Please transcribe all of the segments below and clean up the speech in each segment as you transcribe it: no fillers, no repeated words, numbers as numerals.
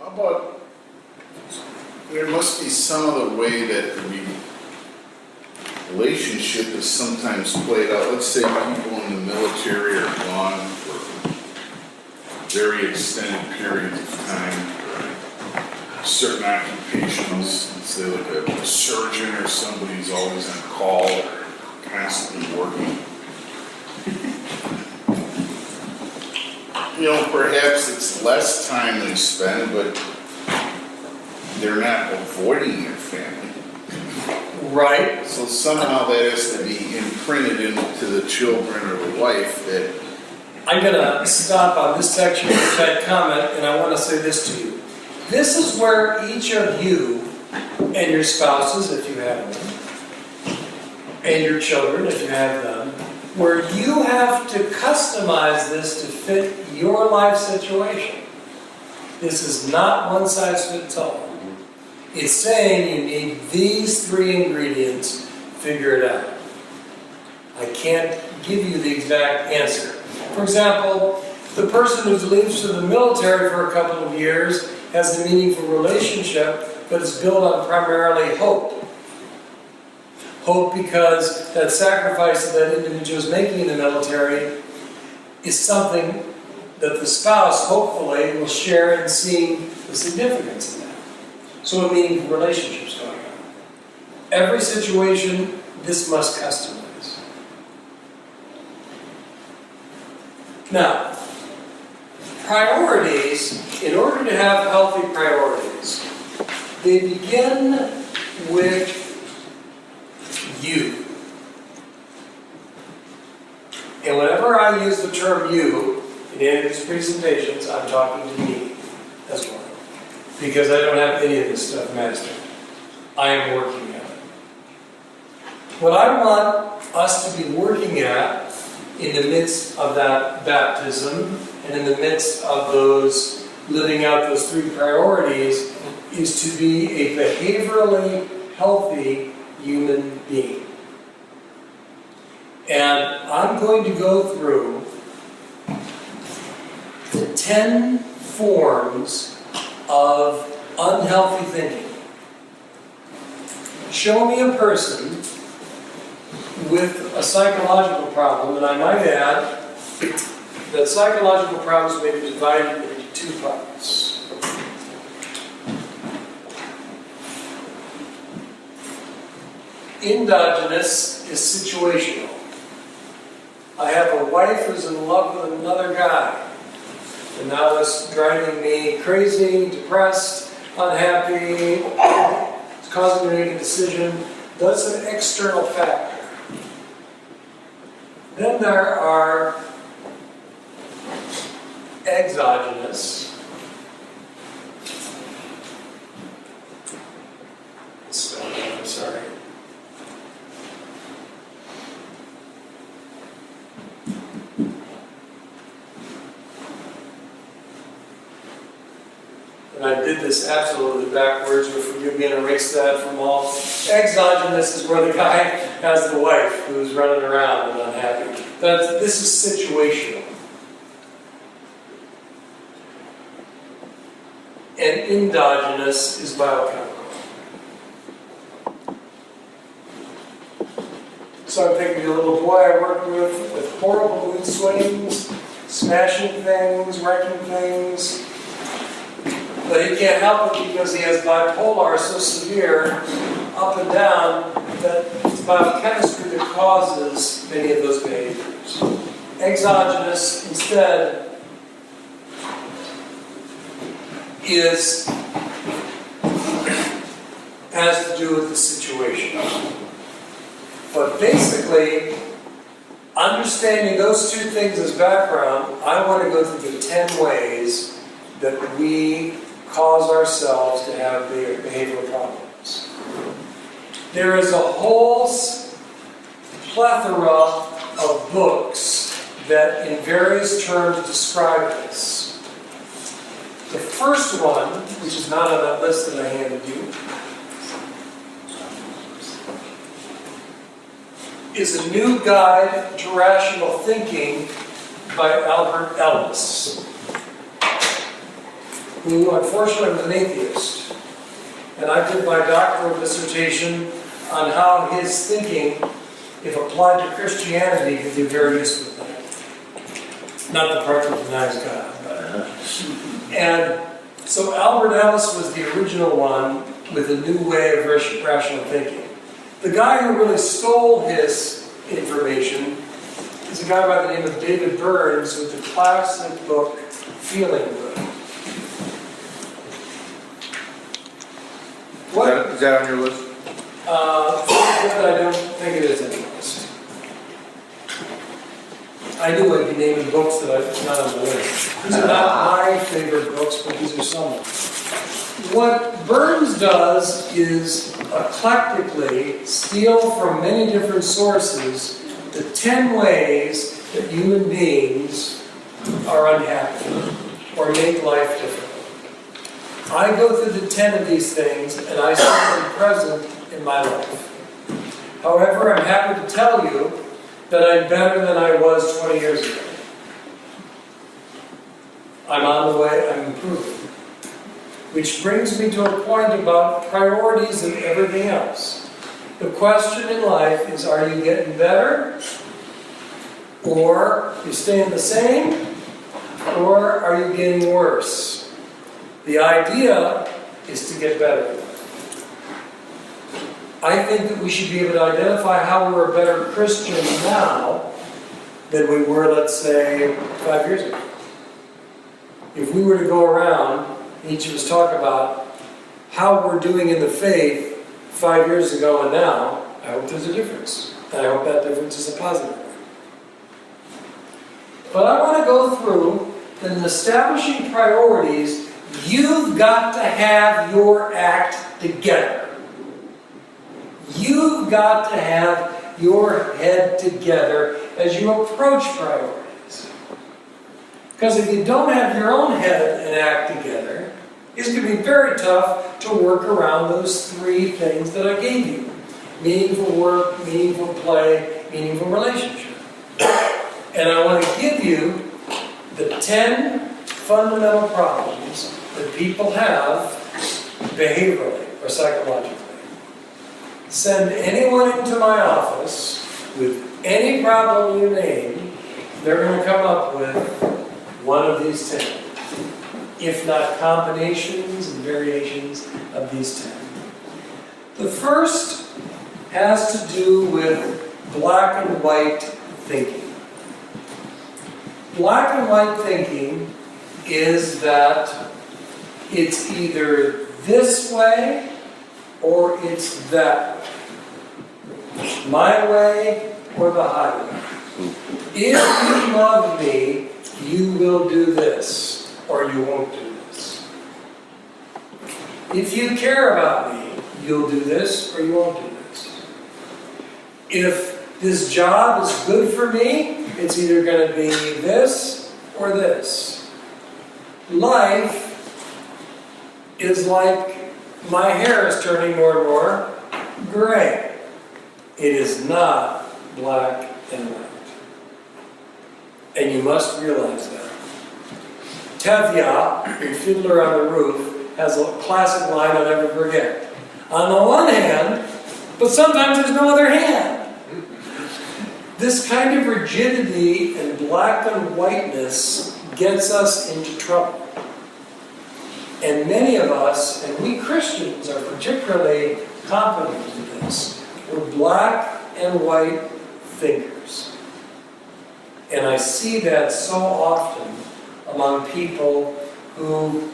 How about, there must be some other way that the relationship is sometimes played out. Let's say people in the military are gone for very extended periods of time. Certain occupations, let's say like a surgeon or somebody who's always on call or constantly working. You know, perhaps it's less time they spend, but they're not avoiding their family. Right. So somehow that has to be imprinted into the children or the wife that... I'm going to stop on this section with that comment, and I want to say this to you. This is where each of you and your spouses, if you have them, and your children, if you have them, where you have to customize this to fit your life situation. This is not one size fits all. It's saying you need these 3 ingredients, figure it out. I can't give you the exact answer. For example, the person who leaves for the military for a couple of years has a meaningful relationship, but it's built on primarily hope. Hope because that sacrifice that that individual is making in the military is something that the spouse, hopefully, will share in seeing the significance of that. So a meaningful relationship's going on. Every situation, this must customize. Now, priorities, in order to have healthy priorities, they begin with you. And whenever I use the term you in any of these presentations, I'm talking to me as well. Because I don't have any of this stuff mastered. I am working at it. What I want us to be working at in the midst of that baptism and in the midst of those living out those 3 priorities is to be a behaviorally healthy human being. And I'm going to go through the 10 forms of unhealthy thinking. Show me a person with a psychological problem, and I might add that psychological problems may be divided into 2 parts. Endogenous is situational. I have a wife who's in love with another guy, and now it's driving me crazy, depressed, unhappy, it's causing me to make a decision. That's an external factor. Then there are exogenous. I'm sorry. And I did this absolutely backwards, but forgive me and erase that from all. Exogenous is where the guy has the wife who's running around and unhappy. This is situational. And endogenous is biochemical. So I'm thinking of a little boy I worked with horrible mood swings, smashing things, wrecking things. But he can't help it because he has bipolar so severe, up and down, that it's biochemistry that causes many of those behaviors. Exogenous, instead, has to do with the situation. But basically, understanding those 2 things as background, I want to go through the 10 ways that we cause ourselves to have behavioral problems. There is a whole plethora of books that in various terms describe this. The first one, which is not on that list that I handed you, is A New Guide to Rational Thinking by Albert Ellis, who unfortunately was an atheist. And I did my doctoral dissertation on how his thinking, if applied to Christianity, could be a very useful thing. Not the part that denies God. But. And so Albert Ellis was the original one with a new way of rational thinking. The guy who really stole his information is a guy by the name of David Burns with the classic book, Feeling Good. Is that on your list? I don't think it is on the list. I knew I'd be naming books that are not on the list. These are not my favorite books, but these are some. What Burns does is eclectically steal from many different sources the 10 ways that human beings are unhappy or make life difficult. I go through the 10 of these things and I see them present in my life. However, I'm happy to tell you that I'm better than I was 20 years ago. I'm on the way, I'm improving. Which brings me to a point about priorities and everything else. The question in life is, are you getting better? Or you staying the same? Or are you getting worse? The idea is to get better. I think that we should be able to identify how we're a better Christian now than we were, let's say, 5 years ago. If we were to go around, each of us talk about how we're doing in the faith 5 years ago and now, I hope there's a difference. And I hope that difference is a positive one. But I want to go through that in establishing priorities, you've got to have your act together. You've got to have your head together as you approach priorities. Because if you don't have your own head and act together, it's going to be very tough to work around those 3 things that I gave you. Meaningful work, meaningful play, meaningful relationship. And I want to give you the 10 fundamental problems that people have behaviorally or psychologically. Send anyone into my office with any problem you name, they're going to come up with one of these 10. If not combinations and variations of these 10. The first has to do with black and white thinking. Black and white thinking is that it's either this way or it's that way. My way or the highway. If you love me, you will do this or you won't do this. If you care about me, you'll do this or you won't do this. If this job is good for me, it's either going to be this or this. Life is like my hair is turning more and more gray. It is not black and white. And you must realize that. Tevye, in Fiddler on the Roof, has a classic line I'll never forget. On the one hand, but sometimes there's no other hand. This kind of rigidity and black and whiteness gets us into trouble. And many of us, and we Christians are particularly competent in this, we're black and white thinkers. And I see that so often among people who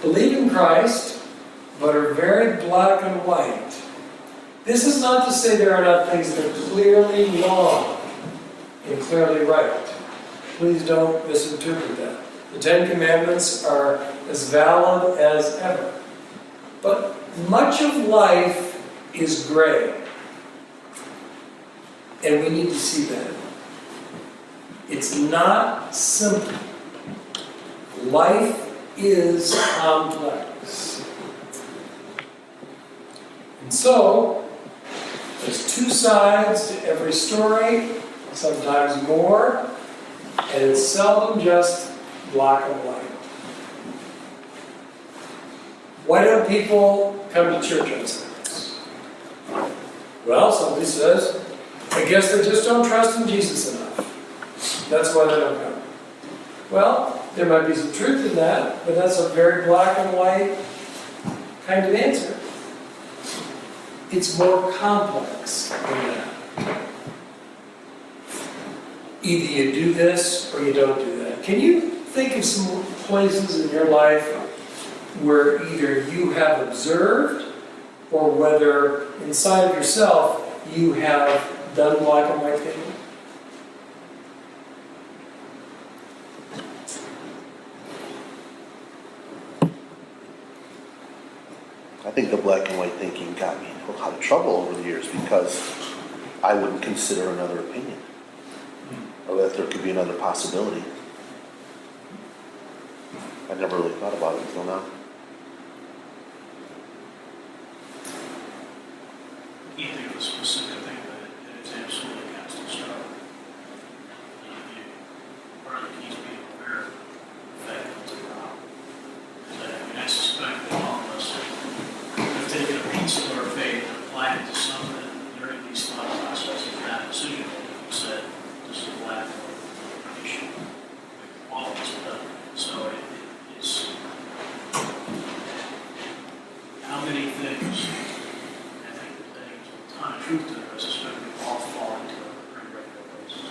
believe in Christ, but are very black and white. This is not to say there are not things that are clearly wrong and clearly right. Please don't misinterpret that. The 10 Commandments are as valid as ever. But much of life is gray. And we need to see that. It's not simple. Life is complex. And so, there's 2 sides to every story, sometimes more, and it's seldom just black and white. Why don't people come to church on Sundays? Well, somebody says, I guess they just don't trust in Jesus enough. That's why they don't come. Well, there might be some truth in that, but that's a very black and white kind of answer. It's more complex than that. Either you do this or you don't do that. Can you think of some places in your life where either you have observed or whether inside of yourself you have done black and white thinking? I think the black and white thinking got me in a lot of trouble over the years because I wouldn't consider another opinion or that there could be another possibility. I never really thought about it until now. You can't think of a specific thing, but it's absolutely constant struggle. Part of the key is being aware of the fact that it's a problem. I suspect that all of us have taken a piece of our faith and applied it to something during these thought processes, not decision making. You said, this is a black and white issue. All of us have done it. So it's how many things. Truth to it, I suspect we all fall into it on a regular basis.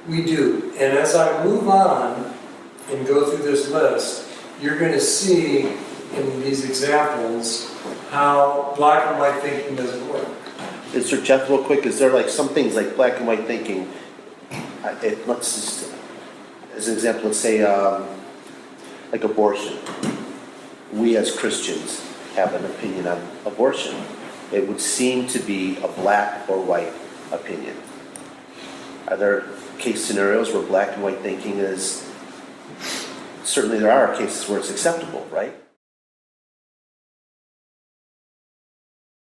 We do. And as I move on and go through this list, you're going to see in these examples how black and white thinking doesn't work. Sir Jeff, real quick, is there like some things like black and white thinking? Let's just, as an example, let's say like abortion. We as Christians have an opinion on abortion. It would seem to be a black or white opinion. Are there case scenarios where black and white thinking is, certainly there are cases where it's acceptable, right?